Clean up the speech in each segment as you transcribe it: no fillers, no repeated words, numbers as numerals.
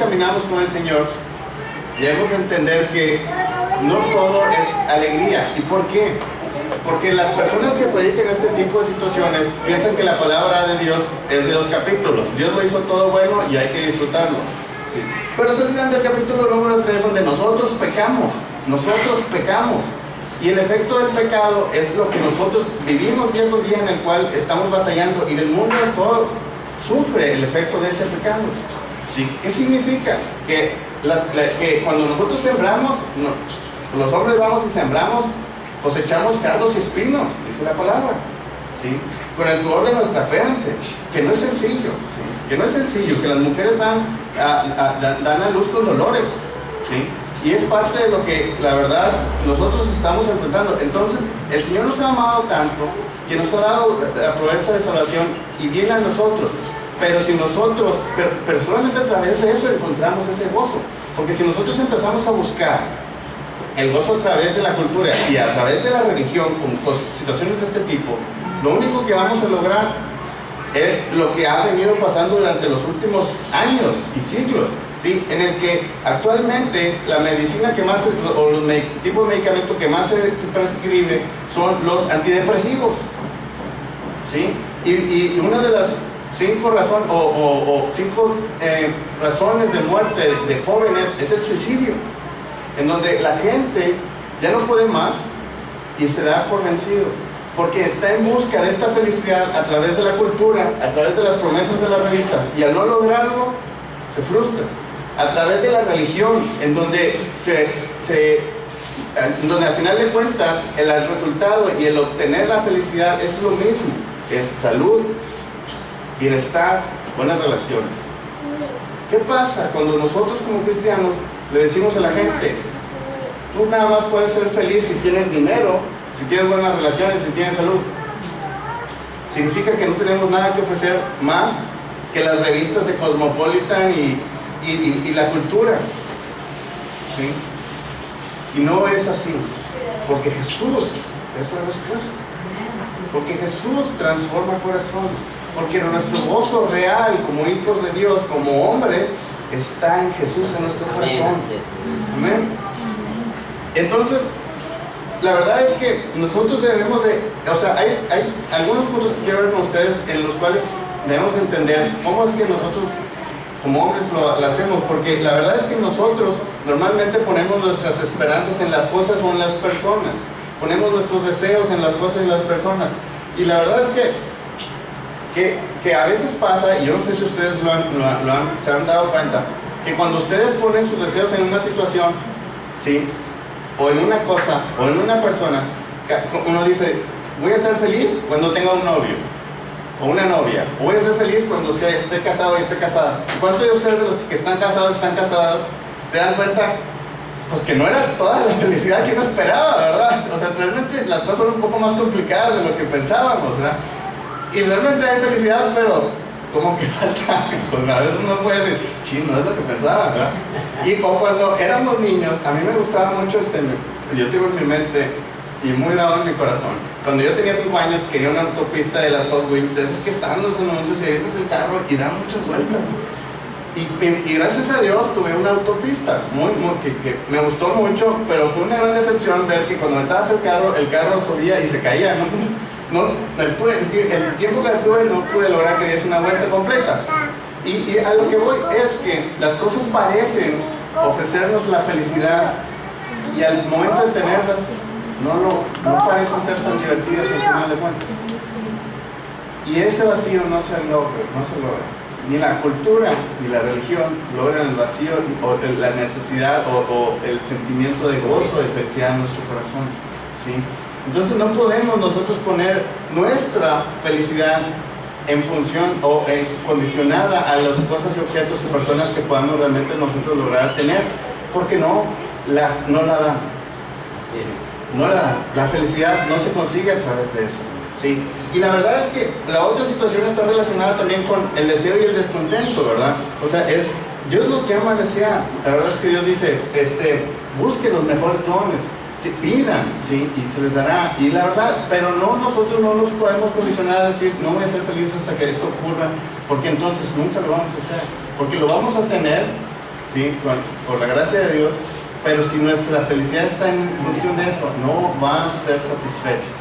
caminamos con el Señor, debemos entender que no todo es alegría. ¿Y por qué? Porque las personas que predican este tipo de situaciones piensan que la palabra de Dios es de 2 capítulos. Dios lo hizo todo bueno y hay que disfrutarlo. Sí. Pero se olvidan del capítulo número 3, donde nosotros pecamos. Nosotros pecamos. Y el efecto del pecado es lo que nosotros vivimos día con día, en el cual estamos batallando, y el mundo todo sufre el efecto de ese pecado. ¿Sí? ¿Qué significa? Que cuando nosotros sembramos, los hombres vamos y sembramos, cosechamos cardos y espinos, dice la palabra. ¿Sí? Con el sudor de nuestra frente, que no es sencillo, ¿sí? Que no es sencillo, que las mujeres dan a luz con dolores, ¿sí? Y es parte de lo que, la verdad, nosotros estamos enfrentando. Entonces, el Señor nos ha amado tanto, que nos ha dado la promesa de salvación y viene a nosotros. Pero si nosotros, pero solamente a través de eso encontramos ese gozo. Porque si nosotros empezamos a buscar el gozo a través de la cultura y a través de la religión, con situaciones de este tipo, lo único que vamos a lograr es lo que ha venido pasando durante los últimos años y siglos. ¿Sí? En el que actualmente la medicina que más, o los tipos de medicamento que más se prescribe son los antidepresivos. ¿Sí? Y una de las 5 razones razones de muerte de jóvenes es el suicidio, en donde la gente ya no puede más y se da por vencido, porque está en busca de esta felicidad a través de la cultura, a través de las promesas de la revista, y al no lograrlo se frustra. A través de la religión, en donde donde al final de cuentas el resultado y el obtener la felicidad es lo mismo, es salud, bienestar, buenas relaciones. ¿Qué pasa cuando nosotros como cristianos le decimos a la gente: tú nada más puedes ser feliz si tienes dinero, si tienes buenas relaciones, si tienes salud? Significa que no tenemos nada que ofrecer más que las revistas de Cosmopolitan y la cultura. ¿Sí? Y no es así, porque Jesús es la respuesta, porque Jesús transforma corazones, porque nuestro gozo real como hijos de Dios, como hombres, está en Jesús, en nuestro corazón. Amén. Entonces, la verdad es que nosotros debemos de, hay algunos puntos que quiero ver con ustedes, en los cuales debemos de entender cómo es que nosotros como hombres lo hacemos, porque la verdad es que nosotros normalmente ponemos nuestras esperanzas en las cosas o en las personas, ponemos nuestros deseos en las cosas y las personas, y la verdad es que a veces pasa, y yo no sé si ustedes se han dado cuenta, que cuando ustedes ponen sus deseos en una situación, ¿sí?, o en una cosa, o en una persona, uno dice: voy a ser feliz cuando tenga un novio o una novia, o voy a ser feliz cuando esté casado y esté casada. ¿Cuántos de ustedes, de los que están casados, se dan cuenta pues que no era toda la felicidad que uno esperaba, ¿verdad? O sea, realmente las cosas son un poco más complicadas de lo que pensábamos, ¿verdad? Y realmente hay felicidad, pero como que falta, pues a veces uno puede decir: no es lo que pensaba, ¿verdad? Y o cuando éramos niños, a mí me gustaba mucho el tema, yo tengo en mi mente y muy grabado en mi corazón. Cuando yo tenía 5 años, quería una autopista de las Hot Wheels, de esas que están los anuncios y avientas el carro y dan muchas vueltas. Y gracias a Dios tuve una autopista, que me gustó mucho, pero fue una gran decepción ver que cuando metabas el carro subía y se caía. El tiempo que tuve no pude lograr que diese una vuelta completa. Y a lo que voy es que las cosas parecen ofrecernos la felicidad, y al momento de tenerlas no parecen ser tan divertidas al final de cuentas. Y ese vacío no se logra. Ni la cultura ni la religión logran el vacío o la necesidad o el sentimiento de gozo, de felicidad en nuestro corazón, ¿sí? Entonces no podemos nosotros poner nuestra felicidad en función o condicionada a las cosas y objetos y personas que podamos realmente nosotros lograr tener, porque no la dan. Así es. No la felicidad no se consigue a través de eso, ¿sí? Y la verdad es que la otra situación está relacionada también con el deseo y el descontento, ¿verdad? O sea, Dios nos llama a desear. La verdad es que Dios dice: busquen los mejores dones, ¿sí? Pidan, ¿sí? Y se les dará. Y la verdad, pero nosotros no nos podemos condicionar a decir: no voy a ser feliz hasta que esto ocurra, porque entonces nunca lo vamos a hacer, porque lo vamos a tener ¿sí? Por la gracia de Dios, pero si nuestra felicidad está en función de eso, no va a ser satisfecho.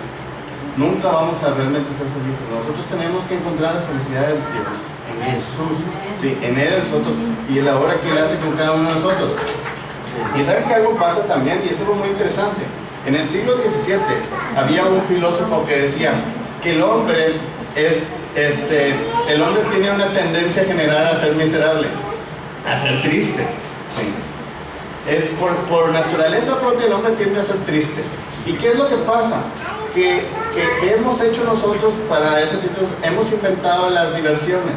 Nunca vamos a realmente ser felices. Nosotros tenemos que encontrar la felicidad de Dios, en Jesús, ¿sí? En Él, en nosotros, y en la obra que Él hace con cada uno de nosotros. Y saben que algo pasa también, y es algo muy interesante. En el siglo XVII había un filósofo que decía que el hombre tiene una tendencia general a ser miserable, a ser triste. ¿Sí? Es por naturaleza propia el hombre tiende a ser triste. ¿Y qué es lo que pasa? Que hemos hecho nosotros para ese tipo? Hemos inventado las diversiones.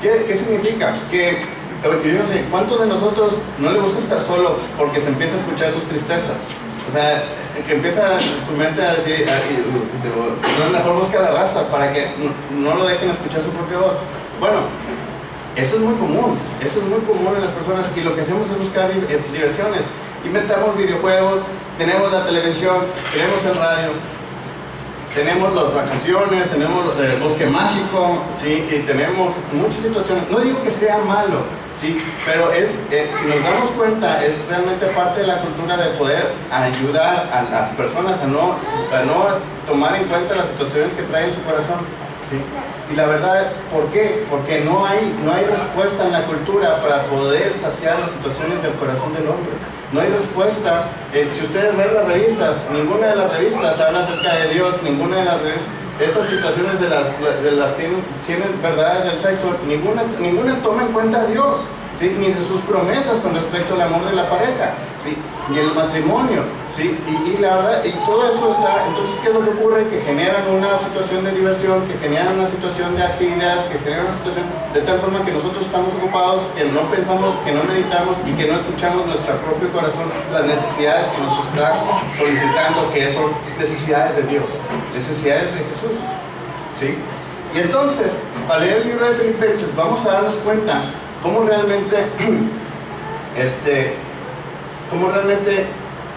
¿Qué significa? Que yo no sé, ¿cuántos de nosotros no le gusta estar solo porque se empieza a escuchar sus tristezas? O sea, que empieza su mente a decir, no, mejor busca la raza para que no lo dejen escuchar su propia voz. Bueno, eso es muy común en las personas, y lo que hacemos es buscar diversiones. Inventamos videojuegos, tenemos la televisión, tenemos el radio, tenemos las vacaciones, tenemos el bosque mágico, ¿sí? Y tenemos muchas situaciones. No digo que sea malo, ¿sí? Pero si nos damos cuenta, es realmente parte de la cultura de poder ayudar a las personas a no tomar en cuenta las situaciones que traen en su corazón, ¿sí? Y la verdad, ¿por qué? Porque no hay respuesta en la cultura para poder saciar las situaciones del corazón del hombre. No hay respuesta. Si ustedes ven las revistas, ninguna de las revistas habla acerca de Dios, ninguna de las revistas, esas situaciones de las 100 verdades del sexo, ninguna toma en cuenta a Dios, ¿sí? Ni de sus promesas con respecto al amor de la pareja, ¿sí? Y el matrimonio, ¿sí? Y la verdad, y todo eso está. Entonces, ¿qué es lo que ocurre? Que generan una situación de diversión, que generan una situación de actividades, que generan una situación de tal forma que nosotros estamos ocupados, que no pensamos, que no meditamos y que no escuchamos nuestro propio corazón, las necesidades que nos está solicitando, que son necesidades de Dios, necesidades de Jesús, ¿sí? Y entonces, al leer el libro de Filipenses, vamos a darnos cuenta cómo realmente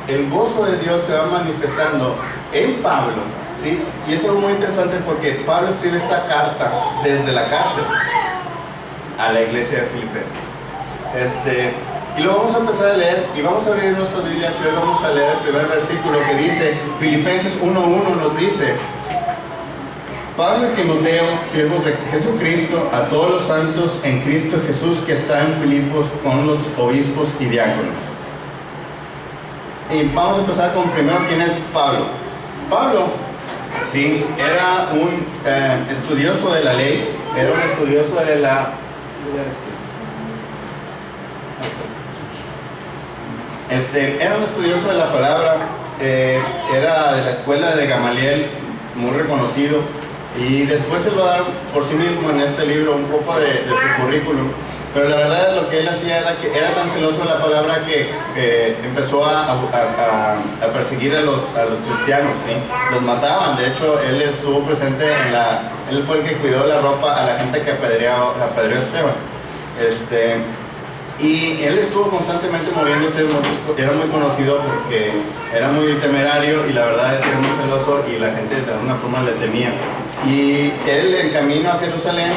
el gozo de Dios se va manifestando en Pablo, ¿sí? Y es algo muy interesante porque Pablo escribe esta carta desde la cárcel a la iglesia de Filipenses. Y lo vamos a empezar a leer, y vamos a abrir nuestras Biblias, y hoy vamos a leer el primer versículo que dice, Filipenses 1:1 nos dice: Pablo y Timoteo, siervos de Jesucristo, a todos los santos en Cristo Jesús que están en Filipos con los obispos y diáconos. Y vamos a empezar con primero quién es Pablo. Pablo, sí, era un estudioso de la ley, era un estudioso de la... era un estudioso de la palabra, era de la escuela de Gamaliel, muy reconocido. Y después él va a dar por sí mismo en este libro un poco de su currículum. Pero la verdad lo que él hacía era que era tan celoso de la palabra que empezó a perseguir a los cristianos, ¿sí? Los mataban. De hecho, él estuvo presente él fue el que cuidó la ropa a la gente que apedreó a Esteban. Y él estuvo constantemente moviéndose, era muy conocido porque era muy temerario, y la verdad es que era muy celoso y la gente de alguna forma le temía. Y él, en camino a Jerusalén,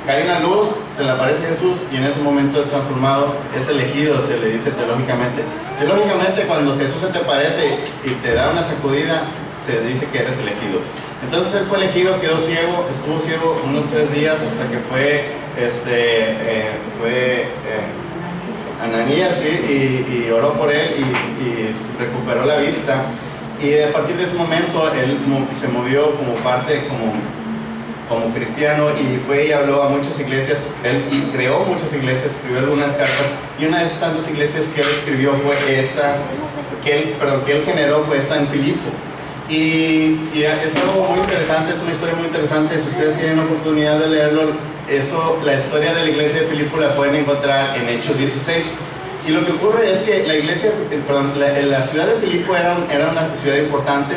cae una luz, se le aparece Jesús, y en ese momento es transformado, es elegido, se le dice teológicamente. Teológicamente, cuando Jesús se te aparece y te da una sacudida, se dice que eres elegido. Entonces él fue elegido, quedó ciego, estuvo ciego unos 3 días hasta que fue Ananías, ¿sí? y oró por él y recuperó la vista. Y a partir de ese momento él se movió como parte, como cristiano, y fue y habló a muchas iglesias. Él creó muchas iglesias, escribió algunas cartas, y una de esas tantas iglesias que él escribió fue esta, que él generó, fue esta en Filipo. Y es algo muy interesante, es una historia muy interesante. Si ustedes tienen la oportunidad de leerlo, la historia de la iglesia de Filipo la pueden encontrar en Hechos 16. Y lo que ocurre es que la ciudad de Filipo era una ciudad importante,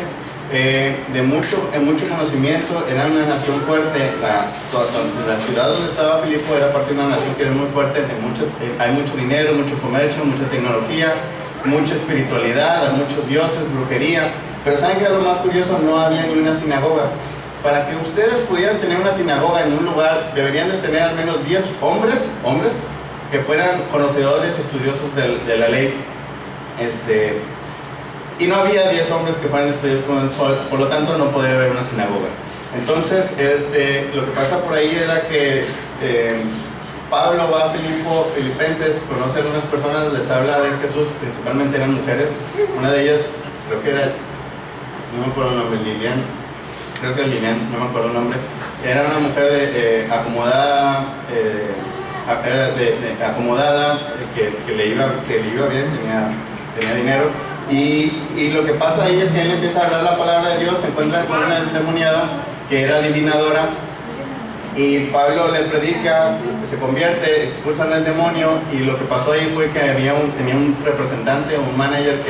de mucho conocimiento, era una nación fuerte. La ciudad donde estaba Filipo era parte de una nación que es muy fuerte, hay mucho dinero, mucho comercio, mucha tecnología, mucha espiritualidad, muchos dioses, brujería. Pero ¿saben qué era lo más curioso? No había ni una sinagoga. para que ustedes pudieran tener una sinagoga en un lugar, deberían de tener al menos 10 hombres que fueran conocedores, estudiosos de la ley. Y no había 10 hombres que fueran estudiosos, por lo tanto no podía haber una sinagoga. Entonces, lo que pasa por ahí era que Pablo va a Filipenses, conoce a algunas personas, les habla de Jesús, principalmente eran mujeres. Una de ellas, creo que era, no me acuerdo el nombre, Lilian, creo que era Lilian, no me acuerdo el nombre. Era una mujer acomodada, que le iba bien, tenía dinero. Y lo que pasa ahí es que él empieza a hablar la palabra de Dios, se encuentra con una endemoniada que era adivinadora, y Pablo le predica, se convierte, expulsan al demonio, y lo que pasó ahí fue que tenía un representante, un manager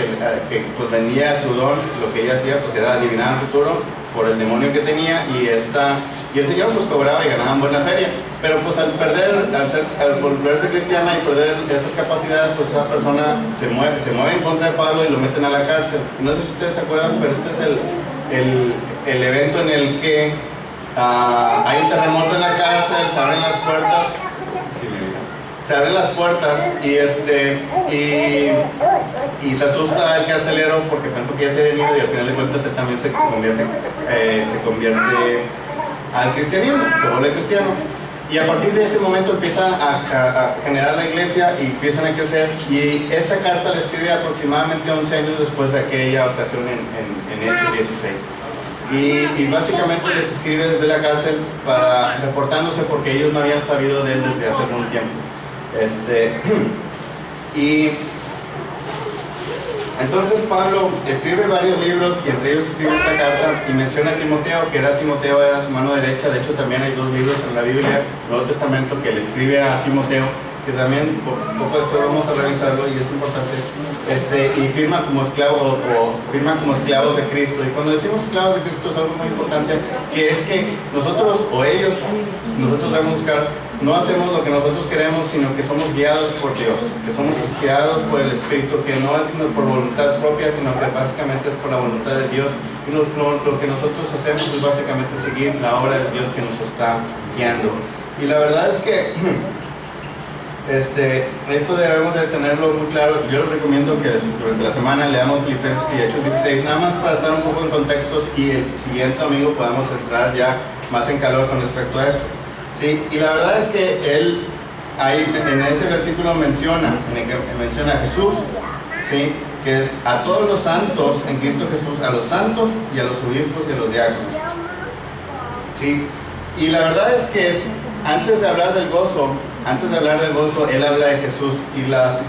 que pues vendía su don. Lo que ella hacía pues era adivinar el futuro por el demonio que tenía, y el señor pues cobraba y ganaban buena feria. Pero pues al volverse cristiana y perder esas capacidades, pues esa persona se mueve en contra de Pablo y lo meten a la cárcel. No sé si ustedes se acuerdan, pero este es el evento en el que hay un terremoto en la cárcel, se abren las puertas. Se abren las puertas y se asusta el carcelero porque pensó que ya se había venido, y al final de cuentas él también se convierte al cristianismo, se vuelve cristiano. Y a partir de ese momento empieza a generar la iglesia y empiezan a crecer. Y esta carta la escribe aproximadamente 11 años después de aquella ocasión en Hechos 16. Y básicamente les escribe desde la cárcel reportándose porque ellos no habían sabido de él desde hace algún tiempo. Y entonces Pablo escribe varios libros, y entre ellos escribe esta carta y menciona a Timoteo, Timoteo era su mano derecha. De hecho también hay 2 libros en la Biblia, el Nuevo Testamento, que le escribe a Timoteo, que también poco después vamos a revisarlo y es importante, y firma como esclavo firma como esclavos de Cristo. Y cuando decimos esclavos de Cristo es algo muy importante, que es que nosotros debemos buscar, no hacemos lo que nosotros queremos, sino que somos guiados por Dios, que somos guiados por el Espíritu, que no es por voluntad propia, sino que básicamente es por la voluntad de Dios. Y lo que nosotros hacemos es básicamente seguir la obra de Dios que nos está guiando. Y la verdad es que esto debemos de tenerlo muy claro. Yo les recomiendo que durante la semana leamos Filipenses y Hechos 16, nada más para estar un poco en contextos, y el siguiente domingo podamos entrar ya más en calor con respecto a esto. Sí, y la verdad es que él ahí en ese versículo menciona a Jesús, ¿sí? Que es a todos los santos en Cristo Jesús, a los santos y a los obispos y a los diáconos. ¿Sí? Y la verdad es que antes de hablar del gozo, él habla de Jesús y la situación.